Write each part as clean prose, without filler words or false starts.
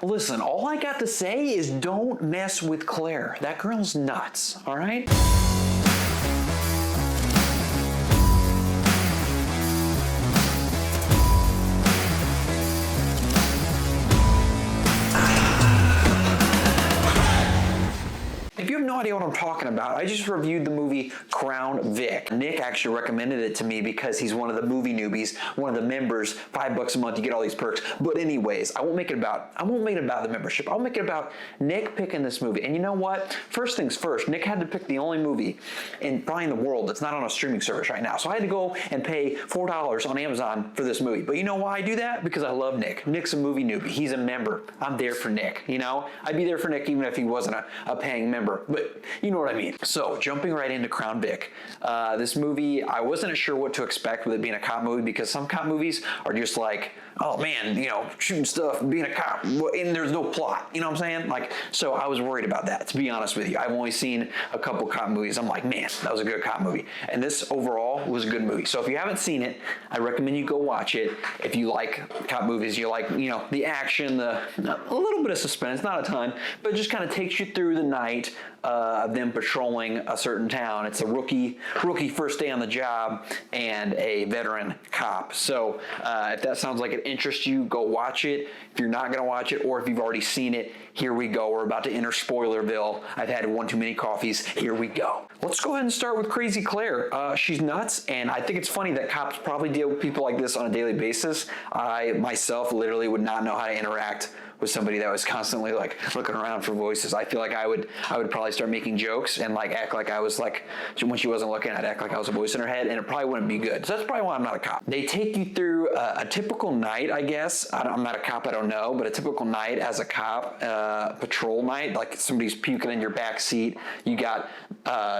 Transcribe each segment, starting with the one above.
Listen, all I got to say is don't mess with Claire. That girl's nuts, all right? If you have no idea what I'm talking about, I just reviewed the movie Crown Vic. Nick actually recommended it to me because he's one of the movie newbies, one of the members, $5 a month, you get all these perks. But anyways, I won't make it about the membership. I'll make it about Nick picking this movie. And you know what? First things first, Nick had to pick the only movie probably in the world that's not on a streaming service right now. So I had to go and pay $4 on Amazon for this movie. But you know why I do that? Because I love Nick. Nick's a movie newbie. He's a member. I'm there for Nick, you know? I'd be there for Nick even if he wasn't a paying member. But you know what I mean. So jumping right into Crown Vic, this movie, I wasn't sure what to expect with it being a cop movie because some cop movies are just like, oh man, you know, shooting stuff, being a cop, and there's no plot. You know what I'm saying? Like, so I was worried about that, to be honest with you. I've only seen a couple cop movies. I'm like, man, that was a good cop movie. And this overall was a good movie. So if you haven't seen it, I recommend you go watch it. If you like cop movies, you like, you know, the action, a little bit of suspense, not a ton, but it just kind of takes you through the night of them patrolling a certain town. It's a rookie first day on the job and a veteran cop. So if that sounds like it interests you, go watch it. If you're not going to watch it, or if you've already seen it, here we go. We're about to enter Spoilerville. I've had one too many coffees. Here we go. Let's go ahead and start with Crazy Claire. She's nuts, and I think it's funny that cops probably deal with people like this on a daily basis. I myself literally would not know how to interact with somebody that was constantly like looking around for voices. I feel like I would probably start making jokes and like act like I was like, when she wasn't looking, I'd act like I was a voice in her head, and it probably wouldn't be good. So that's probably why I'm not a cop. They take you through a typical night, I guess. I'm not a cop, I don't know, but a typical night as a cop, patrol night, like somebody's puking in your back seat. You got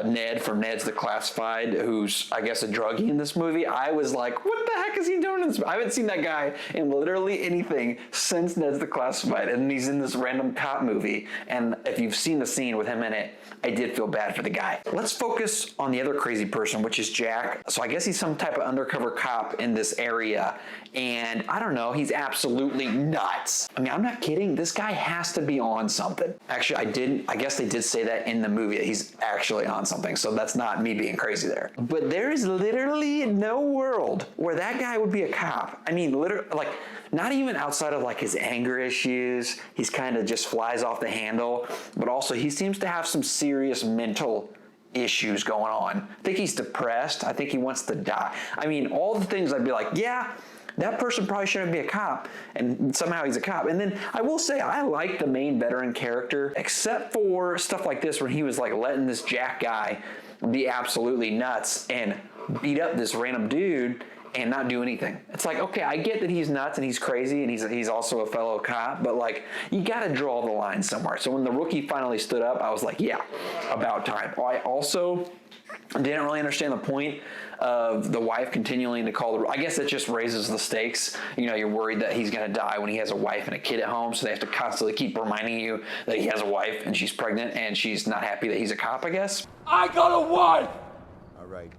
Ned from Ned's the Classified, who's I guess a druggie in this movie. I was like, what the heck is he doing in this? I haven't seen that guy in literally anything since Ned's the Classified. And he's in this random cop movie, and if you've seen the scene with him in it, I did feel bad for the guy. Let's focus on the other crazy person, which is Jack. So I guess he's some type of undercover cop in this area, and I don't know, he's absolutely nuts. I mean, I'm not kidding, this guy has to be on something. Actually, I guess they did say that in the movie, that he's actually on something, so that's not me being crazy there. But there is literally no world where that guy would be a cop. I mean, literally, like, not even outside of like his anger issues, he's kind of just flies off the handle, but also he seems to have some serious mental issues going on. I think he's depressed. I think he wants to die. I mean, all the things I'd be like, yeah, that person probably shouldn't be a cop, and somehow he's a cop. And then I will say, I like the main veteran character, except for stuff like this, when he was like letting this Jack guy be absolutely nuts and beat up this random dude and not do anything. It's like, okay, I get that he's nuts and he's crazy and he's also a fellow cop, but like, you gotta draw the line somewhere. So when the rookie finally stood up, I was like, yeah, about time. I also didn't really understand the point of the wife continuing to call the, I guess it just raises the stakes. You know, you're worried that he's gonna die when he has a wife and a kid at home, so they have to constantly keep reminding you that he has a wife and she's pregnant and she's not happy that he's a cop, I guess. I got a wife! All right.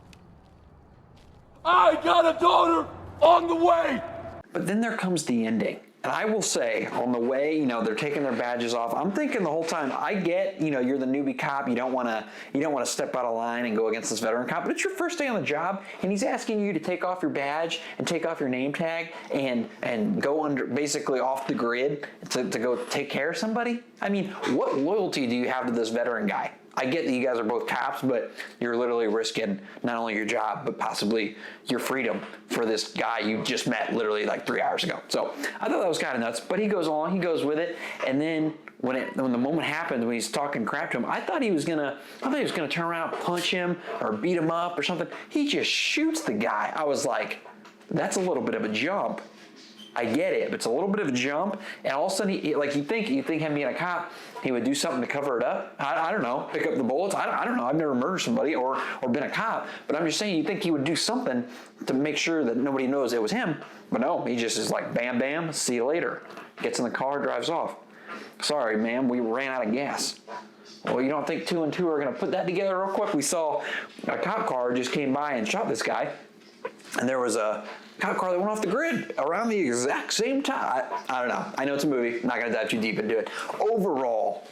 I got a daughter on the way! But then there comes the ending. And I will say, on the way, you know, they're taking their badges off. I'm thinking the whole time, I get, you know, you're the newbie cop. You don't want to step out of line and go against this veteran cop. But it's your first day on the job, and he's asking you to take off your badge and take off your name tag and go under, basically off the grid to go take care of somebody. I mean, what loyalty do you have to this veteran guy? I get that you guys are both cops, but you're literally risking not only your job, but possibly your freedom for this guy you just met literally like 3 hours ago. So I thought that was kind of nuts, but he goes along, he goes with it. And then when the moment happened, when he's talking crap to him, I thought he was gonna turn around, punch him or beat him up or something. He just shoots the guy. I was like, that's a little bit of a jump. I get it, but it's a little bit of a jump, and all of a sudden, you think him being a cop, he would do something to cover it up. I don't know, pick up the bullets. I don't know. I've never murdered somebody or been a cop, but I'm just saying, you think he would do something to make sure that nobody knows it was him. But no, he just is like, bam, bam, see you later. Gets in the car, drives off. Sorry, ma'am, we ran out of gas. Well, you don't think 2 and 2 are going to put that together real quick? We saw a cop car just came by and shot this guy. and there was a cop car that went off the grid around the exact same time. I don't know. I know it's a movie. I'm not going to dive too deep into it. Overall,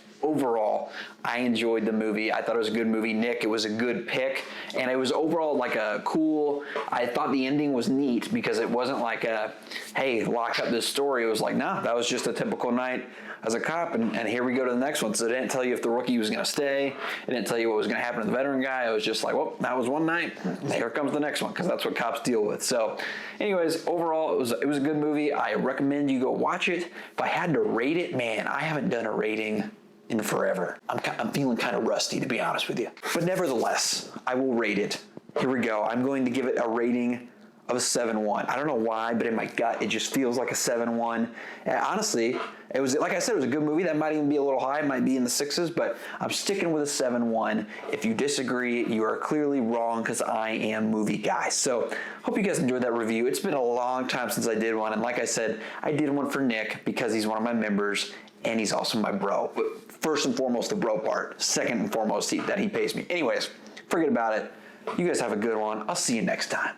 I enjoyed the movie. I thought it was a good movie. Nick, it was a good pick. And it was overall like a cool, I thought the ending was neat because it wasn't like a, hey, lock up this story. It was like, nah, that was just a typical night as a cop, and here we go to the next one. So it didn't tell you if the rookie was going to stay. It didn't tell you what was going to happen to the veteran guy. It was just like, well, that was one night. Here comes the next one, because that's what cops deal with. So anyways, overall, it was a good movie. I recommend you go watch it. If I had to rate it, man, I haven't done a rating in forever. I'm feeling kind of rusty, to be honest with you. But nevertheless, I will rate it. Here we go. I'm going to give it a rating of a 7.1. I don't know why, but in my gut, it just feels like a 7.1. And honestly, it was, like I said, it was a good movie. That might even be a little high. It might be in the 6s, but I'm sticking with a 7.1. If you disagree, you are clearly wrong, because I am movie guy. So hope you guys enjoyed that review. It's been a long time since I did one. And like I said, I did one for Nick because he's one of my members and he's also my bro. But first and foremost, the bro part. Second and foremost, that he pays me. Anyways, forget about it. You guys have a good one. I'll see you next time.